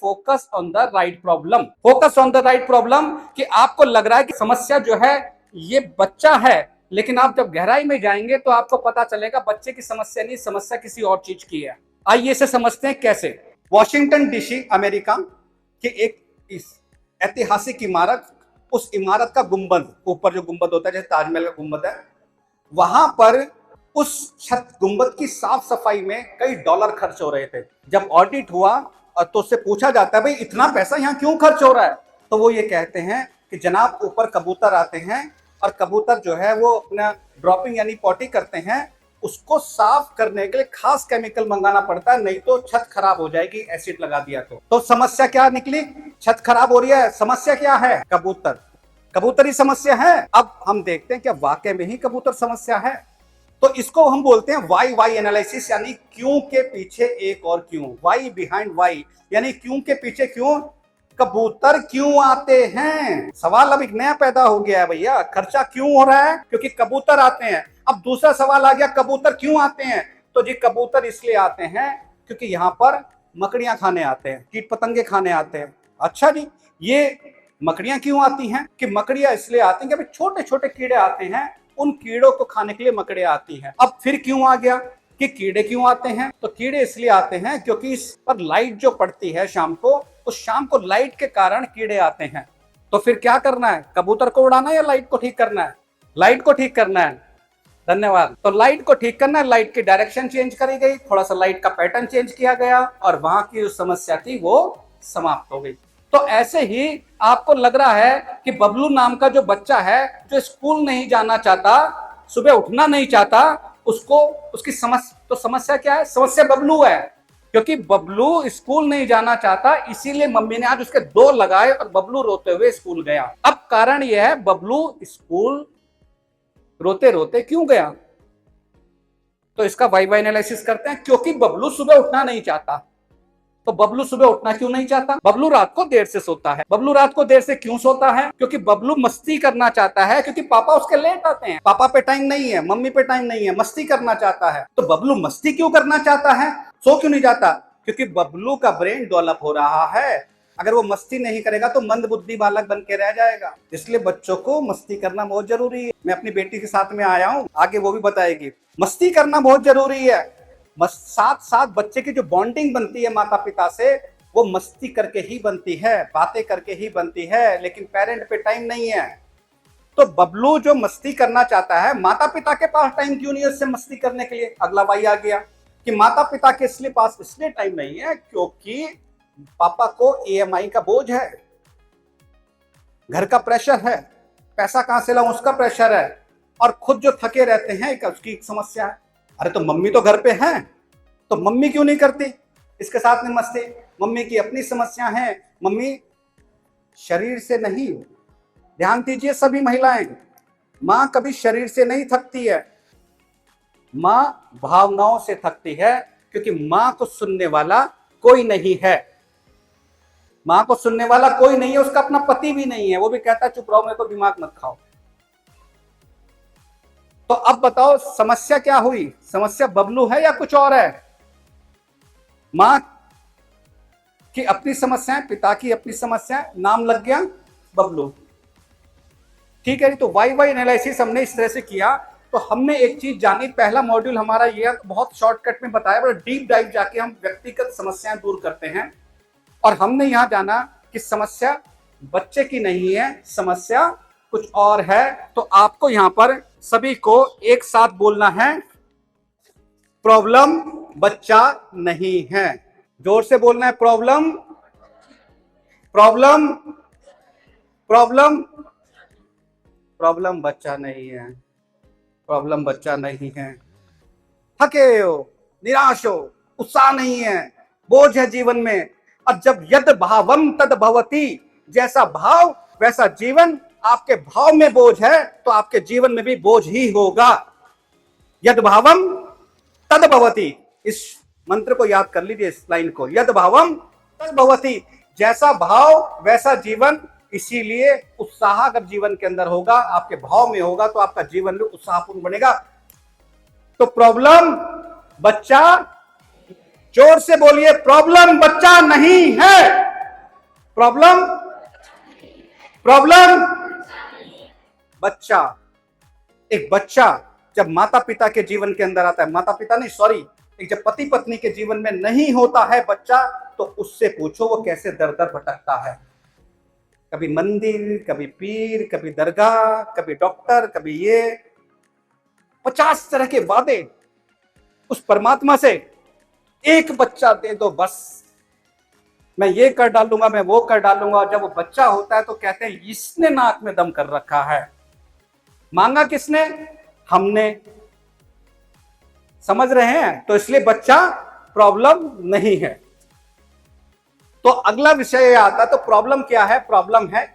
Focus on the right problem. Focus on the right problem कि आपको लग रहा है कि समस्या जो है ये बच्चा है, लेकिन आप जब गहराई में जाएंगे तो आपको पता चलेगा बच्चे की समस्या नहीं, समस्या किसी और चीज की है। आइए इसे समझते हैं कैसे। वॉशिंगटन डीसी अमेरिका के एक ऐतिहासिक इमारत, उस इमारत का गुंबद, ऊपर जो गुंबद होता है जैसे ताजमहल का गुंबद है, वहां पर उस छत गुंबद की साफ सफाई में कई डॉलर खर्च हो रहे थे। जब ऑडिट हुआ तो उससे पूछा जाता है भाई इतना पैसा यहाँ क्यों खर्च हो रहा है, तो वो ये कहते हैं कि जनाब ऊपर कबूतर आते हैं और कबूतर जो है वो अपना ड्रॉपिंग यानी पॉटी करते हैं, उसको साफ करने के लिए खास केमिकल मंगाना पड़ता है, नहीं तो छत खराब हो जाएगी एसिड लगा दिया तो समस्या क्या निकली, छत खराब हो रही है, समस्या क्या है, कबूतर, कबूतर ही समस्या है। अब हम देखते हैं क्या वाकई में ही कबूतर समस्या है। तो इसको हम बोलते हैं वाई एनालिसिस, यानी क्यों के पीछे एक और क्यों, वाई बिहाइंड वाई, यानी क्यों के पीछे क्यों, कबूतर क्यों आते हैं। सवाल अब एक नया पैदा हो गया है भैया, खर्चा क्यों हो रहा है, क्योंकि कबूतर आते हैं। अब दूसरा सवाल आ गया कबूतर क्यों आते हैं, तो जी कबूतर इसलिए आते हैं क्योंकि यहाँ पर मकड़ियां खाने आते हैं, कीट पतंगे खाने आते हैं। अच्छा जी, ये मकड़ियां क्यों आती हैं, कि मकड़ियां इसलिए आती हैं कि छोटे छोटे कीड़े आते हैं, उन कीड़ों को खाने के लिए मकड़ियां आती हैं। अब फिर क्यों आ गया कि कीड़े क्यों आते हैं, तो कीड़े इसलिए आते हैं क्योंकि इस पर लाइट जो पड़ती है शाम को, उस शाम को लाइट के कारण कीड़े आते हैं। तो फिर क्या करना है, कबूतर को उड़ाना है या लाइट को ठीक करना है, लाइट को ठीक करना है। धन्यवाद। तो लाइट को ठीक करना है, लाइट की डायरेक्शन चेंज करी गई, थोड़ा सा लाइट का पैटर्न चेंज किया गया और वहां की जो समस्या थी वो समाप्त हो गई। तो ऐसे ही आपको लग रहा है कि बबलू नाम का जो बच्चा है जो स्कूल नहीं जाना चाहता, सुबह उठना नहीं चाहता, उसको उसकी समस्या क्या है, समस्या बबलू है, क्योंकि बबलू स्कूल नहीं जाना चाहता, इसीलिए मम्मी ने आज उसके 2 लगाए और बबलू रोते हुए स्कूल गया। अब कारण यह है बबलू स्कूल रोते रोते क्यों गया, तो इसका वाई एनालिसिस करते हैं। क्योंकि बबलू सुबह उठना नहीं चाहता। तो बबलू सुबह उठना क्यों नहीं चाहता, बबलू रात को देर से सोता है। बबलू रात को देर से क्यों सोता है, क्योंकि बबलू मस्ती करना चाहता है, क्योंकि पापा उसके लेट आते हैं, पापा पे टाइम नहीं है, मम्मी पे टाइम नहीं है, मस्ती करना चाहता है। तो बबलू मस्ती क्यों करना चाहता है, सो क्यों नहीं जाता, क्योंकि बबलू का ब्रेन डेवलप हो रहा है। अगर वो मस्ती नहीं करेगा तो मंद बुद्धि बालक बन के रह जाएगा। इसलिए बच्चों को मस्ती करना बहुत जरूरी है। मैं अपनी बेटी के साथ में आया हूँ, आगे वो भी बताएगी, मस्ती करना बहुत जरूरी है। साथ साथ बच्चे की जो बॉन्डिंग बनती है माता पिता से, वो मस्ती करके ही बनती है, बातें करके ही बनती है, लेकिन पेरेंट पे टाइम नहीं है। तो बबलू जो मस्ती करना चाहता है, माता पिता के पास टाइम क्यों नहीं है उससे मस्ती करने के लिए। अगला वाई आ गया कि माता पिता के पास इसलिए टाइम नहीं है क्योंकि पापा को ईएमआई का बोझ है, घर का प्रेशर है, पैसा कहां से लाऊं उसका प्रेशर है, और खुद जो थके रहते हैं उसकी एक समस्या है। अरे तो मम्मी तो घर पे हैं, तो मम्मी क्यों नहीं करती इसके साथ में मस्ती, मम्मी की अपनी समस्या है, मम्मी शरीर से नहीं, ध्यान दीजिए सभी महिलाएं, मां कभी शरीर से नहीं थकती है, मां भावनाओं से थकती है, क्योंकि मां को सुनने वाला कोई नहीं है, मां को सुनने वाला कोई नहीं है, उसका अपना पति भी नहीं है, वो भी कहता है चुप रहो, मेरे को दिमाग मत खाओ। तो अब बताओ समस्या क्या हुई, समस्या बबलू है या कुछ और है। मां की अपनी समस्याएं, पिता की अपनी समस्याएं, नाम लग गया बबलू। ठीक है, तो वाई एनालिसिस हमने इस तरह से किया। तो हमने एक चीज जानी, पहला मॉड्यूल हमारा ये बहुत शॉर्टकट में बताया, बड़ा डीप डाइव जाके हम व्यक्तिगत समस्याएं दूर करते हैं। और हमने यहां जाना कि समस्या बच्चे की नहीं है, समस्या कुछ और है। तो आपको यहां पर सभी को एक साथ बोलना है, प्रॉब्लम बच्चा नहीं है। जोर से बोलना है, प्रॉब्लम प्रॉब्लम प्रॉब्लम प्रॉब्लम बच्चा नहीं है, प्रॉब्लम बच्चा नहीं है। थके हो, निराश हो, उत्साह नहीं है, बोझ है जीवन में। और जब यद भावम तद भवति, जैसा भाव वैसा जीवन, आपके भाव में बोझ है तो आपके जीवन में भी बोझ ही होगा। यद भावम तद भवति, इस मंत्र को याद कर लीजिए, इस लाइन को, यद भावम तद भवति, जैसा भाव वैसा जीवन। इसीलिए उत्साह अगर जीवन के अंदर होगा, आपके भाव में होगा, तो आपका जीवन भी उत्साहपूर्ण बनेगा। तो प्रॉब्लम बच्चा, जोर से बोलिए, प्रॉब्लम बच्चा नहीं है। प्रॉब्लम प्रॉब्लम बच्चा, एक बच्चा जब माता पिता के जीवन के अंदर आता है, माता पिता नहीं सॉरी, एक जब पति पत्नी के जीवन में नहीं होता है बच्चा, तो उससे पूछो वो कैसे दर दर भटकता है। कभी मंदिर, कभी पीर, कभी दरगाह, कभी डॉक्टर, कभी ये 50 तरह के वादे उस परमात्मा से। एक बच्चा दे दो बस, मैं ये कर डालूंगा, मैं वो कर डालूंगा। जब वो बच्चा होता है तो कहते हैं इसने नाक में दम कर रखा है। मांगा किसने? हमने। समझ रहे हैं? तो इसलिए बच्चा प्रॉब्लम नहीं है। तो अगला विषय आता है, तो प्रॉब्लम क्या है? प्रॉब्लम है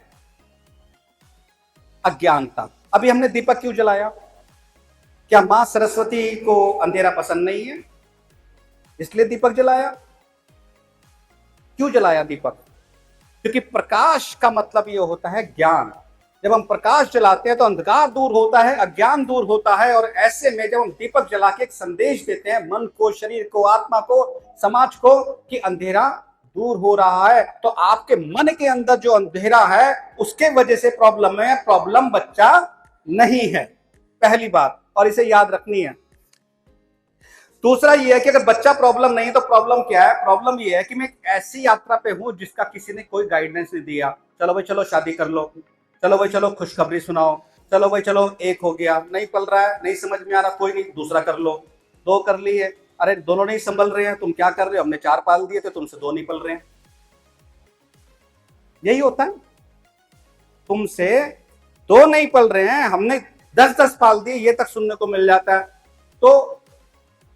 अज्ञानता। अभी हमने दीपक क्यों जलाया? क्या मां सरस्वती को अंधेरा पसंद नहीं है इसलिए दीपक जलाया? क्यों जलाया दीपक? क्योंकि प्रकाश का मतलब ये होता है ज्ञान। जब हम प्रकाश जलाते हैं तो अंधकार दूर होता है, अज्ञान दूर होता है। और ऐसे में जब हम दीपक जला के एक संदेश देते हैं मन को, शरीर को, आत्मा को, समाज को कि अंधेरा दूर हो रहा है, तो आपके मन के अंदर जो अंधेरा है उसके वजह से प्रॉब्लम है। प्रॉब्लम बच्चा नहीं है, पहली बात, और इसे याद रखनी है। दूसरा ये है कि अगर बच्चा प्रॉब्लम नहीं तो प्रॉब्लम क्या है? प्रॉब्लम ये है कि मैं एक ऐसी यात्रा पे हूं जिसका किसी ने कोई गाइडेंस नहीं दिया। चलो भाई चलो शादी कर लो, चलो भाई चलो खुशखबरी सुनाओ, चलो भाई चलो एक हो गया, नहीं पल रहा है, नहीं समझ में आ रहा, कोई नहीं दूसरा कर लो, दो कर ली है, अरे दोनों नहीं संभल रहे हैं, तुम क्या कर रहे हो, हमने 4 पाल दिए थे, तुमसे 2 नहीं पल रहे हैं। यही होता है, तुमसे 2 नहीं पल रहे हैं, हमने 10-10 पाल दिए, ये तक सुनने को मिल जाता है। तो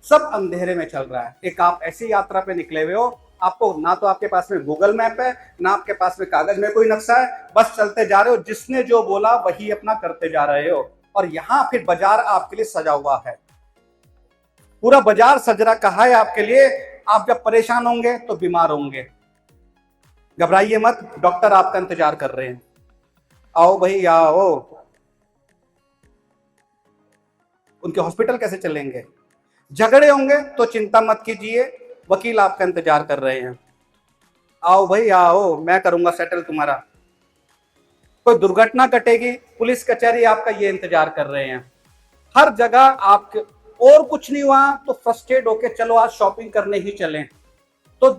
सब अंधेरे में चल रहा है। एक आप ऐसी यात्रा पे निकले हुए हो, आपको ना तो आपके पास में गूगल मैप है, ना आपके पास में कागज में कोई नक्शा है, बस चलते जा रहे हो, जिसने जो बोला वही अपना करते जा रहे हो। और यहां फिर बाजार आपके लिए सजा हुआ है, पूरा बाजार सज रहा कहा है आपके लिए। आप जब परेशान होंगे तो बीमार होंगे, घबराइए मत, डॉक्टर आपका इंतजार कर रहे हैं, आओ भाई आओ। उनके हॉस्पिटल कैसे चलेंगे? झगड़े होंगे तो चिंता मत कीजिए, वकील आपका इंतजार कर रहे हैं, आओ भाई आओ, मैं करूंगा सेटल तुम्हारा। कोई दुर्घटना घटेगी, पुलिस कचहरी आपका ये इंतजार कर रहे हैं। हर जगह आपके, और कुछ नहीं हुआ तो फ्रस्ट्रेट होके चलो आज शॉपिंग करने ही चलें, तो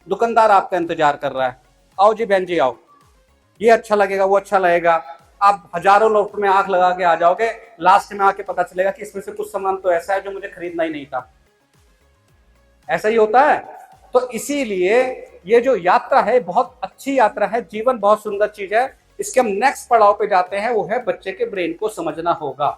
दुकानदार आपका इंतजार कर रहा है, आओ जी बहन जी आओ, ये अच्छा लगेगा वो अच्छा लगेगा। आप हजारों लोग में आंख लगा के आ जाओगे, लास्ट में आके पता चलेगा कि इसमें से कुछ सामान तो ऐसा है जो मुझे खरीदना ही नहीं था। ऐसा ही होता है। तो इसीलिए ये जो यात्रा है बहुत अच्छी यात्रा है, जीवन बहुत सुंदर चीज है। इसके हम नेक्स्ट पड़ाव पे जाते हैं, वो है बच्चे के ब्रेन को समझना होगा।